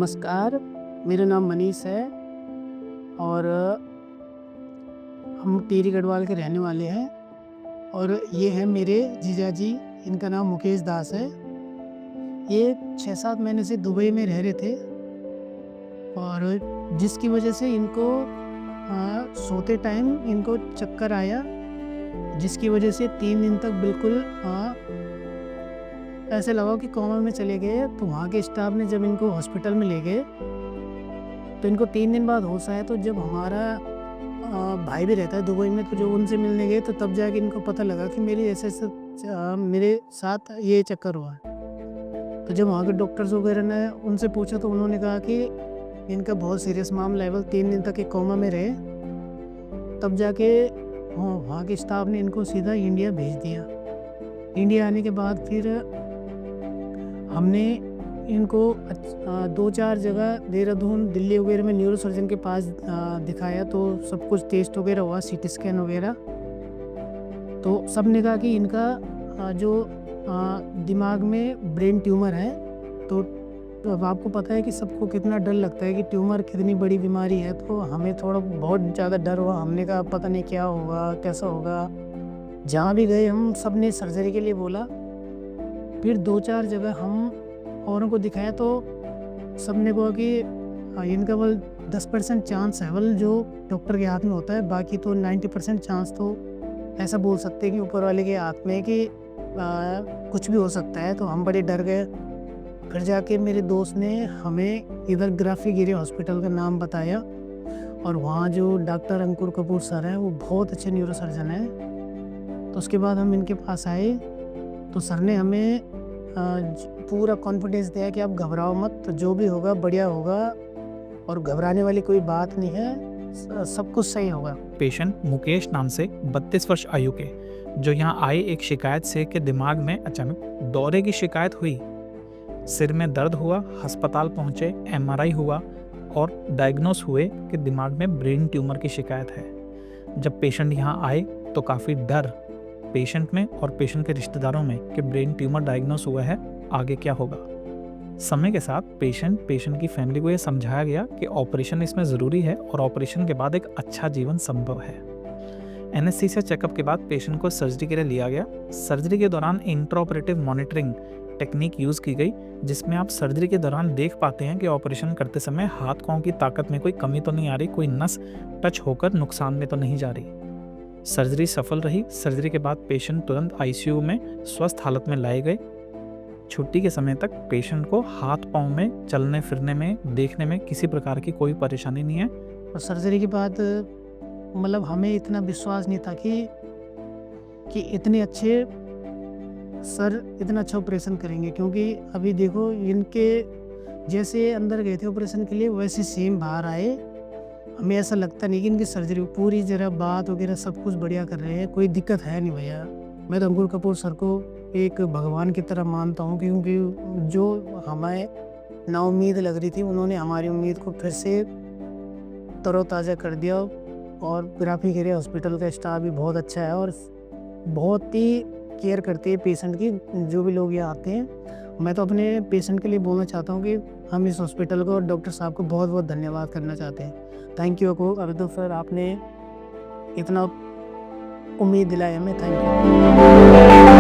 नमस्कार, मेरा नाम मनीष है और हम टिहरी गढ़वाल के रहने वाले हैं और ये हैं मेरे जीजाजी, इनका नाम मुकेश दास है। ये 6-7 महीने से दुबई में रह रहे थे और जिसकी वजह से इनको सोते टाइम इनको चक्कर आया, जिसकी वजह से 3 दिन तक बिल्कुल ऐसे लगा कि कोमा में चले गए। तो वहाँ के स्टाफ ने जब इनको हॉस्पिटल में ले गए तो इनको 3 दिन बाद होश आया। तो जब हमारा भाई भी रहता है दुबई में, तो जब उनसे मिलने गए तो तब जाके इनको पता लगा कि मेरे ऐसे मेरे साथ ये चक्कर हुआ है। तो जब वहाँ के डॉक्टर्स वगैरह ने उनसे पूछा तो उन्होंने कहा कि इनका बहुत सीरियस मामला है, 3 दिन तक एक कोमा में रहे। तब जाके वहाँ के स्टाफ ने इनको सीधा इंडिया भेज दिया। इंडिया आने के बाद फिर हमने इनको 2-4 जगह देहरादून, दिल्ली वगैरह में न्यूरो सर्जन के पास दिखाया। तो सब कुछ टेस्ट वगैरह हुआ, सीटी स्कैन वगैरह। तो सब ने कहा कि इनका जो दिमाग में ब्रेन ट्यूमर है। तो अब आपको पता है कि सबको कितना डर लगता है कि ट्यूमर कितनी बड़ी बीमारी है। तो हमें थोड़ा बहुत ज़्यादा डर हुआ। हमने कहा पता नहीं क्या होगा, कैसा होगा। जहाँ भी गए हम सब ने सर्जरी के लिए बोला। फिर 2-4 जगह हम औरों को दिखाया तो सब ने कहा कि इनका बल 10% चांस है, बल जो डॉक्टर के हाथ में होता है। बाकी तो 90% चांस तो ऐसा बोल सकते हैं कि ऊपर वाले के हाथ में कि कुछ भी हो सकता है। तो हम बड़े डर गए। फिर जाके मेरे दोस्त ने हमें इधर ग्राफी गिरी हॉस्पिटल का नाम बताया और वहाँ जो डॉक्टर अंकुर कपूर सर हैं वो बहुत अच्छे न्यूरो सर्जन हैं। तो उसके बाद हम इनके पास आए तो सर ने हमें पूरा कॉन्फिडेंस दिया कि आप घबराओ मत, तो जो भी होगा बढ़िया होगा और घबराने वाली कोई बात नहीं है, सब कुछ सही होगा। पेशेंट मुकेश नाम से 32 वर्ष आयु के जो यहाँ आए एक शिकायत से कि दिमाग में अचानक दौरे की शिकायत हुई, सिर में दर्द हुआ, अस्पताल पहुँचे, MRI हुआ और डायग्नोस हुए कि दिमाग में ब्रेन ट्यूमर की शिकायत है। जब पेशेंट यहाँ आए तो काफ़ी डर पेशेंट में और पेशेंट के रिश्तेदारों में कि ब्रेन ट्यूमर डायग्नोस हुआ है, आगे क्या होगा। समय के साथ पेशेंट की फैमिली को यह समझाया गया कि ऑपरेशन इसमें ज़रूरी है और ऑपरेशन के बाद एक अच्छा जीवन संभव है। एनेस्थीसिया चेकअप के बाद पेशेंट को सर्जरी के लिए लिया गया। सर्जरी के दौरान इंट्राऑपरेटिव मॉनिटरिंग टेक्निक यूज़ की गई, जिसमें आप सर्जरी के दौरान देख पाते हैं कि ऑपरेशन करते समय हाथ पांव की ताकत में कोई कमी तो नहीं आ रही, कोई नस टच होकर नुकसान में तो नहीं जा रही। सर्जरी सफल रही। सर्जरी के बाद पेशेंट तुरंत ICU में स्वस्थ हालत में लाए गए। छुट्टी के समय तक पेशेंट को हाथ पांव में चलने फिरने में, देखने में किसी प्रकार की कोई परेशानी नहीं है। और सर्जरी के बाद मतलब हमें इतना विश्वास नहीं था कि इतने अच्छे सर इतना अच्छा ऑपरेशन करेंगे, क्योंकि अभी देखो इनके जैसे अंदर गए थे ऑपरेशन के लिए वैसे सेम बाहर आए। हमें ऐसा लगता नहीं कि इनकी सर्जरी पूरी जरा बात वगैरह सब कुछ बढ़िया कर रहे हैं, कोई दिक्कत है नहीं भैया। मैं तो अंकुर कपूर सर को एक भगवान की तरह मानता हूँ, क्योंकि जो हमें ना उम्मीद लग रही थी उन्होंने हमारी उम्मीद को फिर से तरोताज़ा कर दिया। और ग्राफी गिरी हॉस्पिटल का स्टाफ भी बहुत अच्छा है और बहुत ही केयर करती है पेशेंट की, जो भी लोग यहाँ आते हैं। मैं तो अपने पेशेंट के लिए बोलना चाहता हूँ कि हम इस हॉस्पिटल को और डॉक्टर साहब को बहुत बहुत धन्यवाद करना चाहते हैं। थैंक यू अभी तो सर, आपने इतना उम्मीद दिलाई हमें। Thank you.